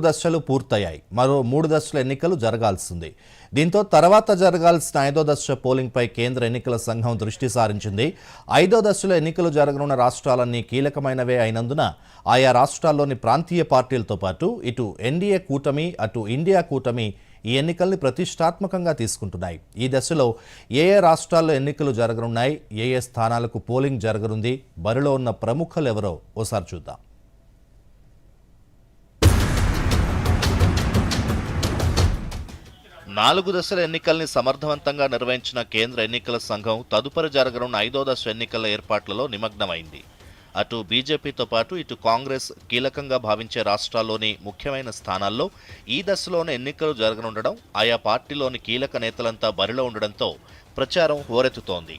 దశలు పూర్తయ్యాయి. మరో 3 దశల ఎన్నికలు జరగాల్సింది. దీంతో తర్వాత జరగాల్సిన 5వ దశ పోలింగ్పై కేంద్ర ఎన్నికల సంఘం దృష్టి సారించింది. 5వ దశలో ఎన్నికలు జరగనున్న రాష్ట్రాలన్నీ కీలకమైనవే అయినందున ఆయా రాష్ట్రాల్లోని ప్రాంతీయ పార్టీలతో పాటు ఇటు ఎన్డీఏ కూటమి, అటు ఇండియా కూటమి ఈ ఎన్నికల్ని ప్రతిష్టాత్మకంగా తీసుకుంటున్నాయి. ఈ దశలో ఏ రాష్ట్రాల్లో ఎన్నికలు జరగనున్నాయి, ఏ స్థానాలకు పోలింగ్ జరగనుంది, బరిలో ఉన్న ప్రముఖులు ఎవరో ఓసారి చూద్దాం. 4 దశల ఎన్నికల్ని సమర్థవంతంగా నిర్వహించిన కేంద్ర ఎన్నికల సంఘం తదుపరి జరగనున్న 5వ దశ ఎన్నికల ఏర్పాట్లలో నిమగ్నమైంది. అటు బీజేపీతో పాటు ఇటు కాంగ్రెస్ కీలకంగా భావించే రాష్ట్రాల్లోని ముఖ్యమైన స్థానాల్లో ఈ దశలోనే ఎన్నికలు జరగనుండడం, ఆయా పార్టీలోని కీలక నేతలంతా బరిలో ఉండడంతో ప్రచారం హోరెత్తుతోంది.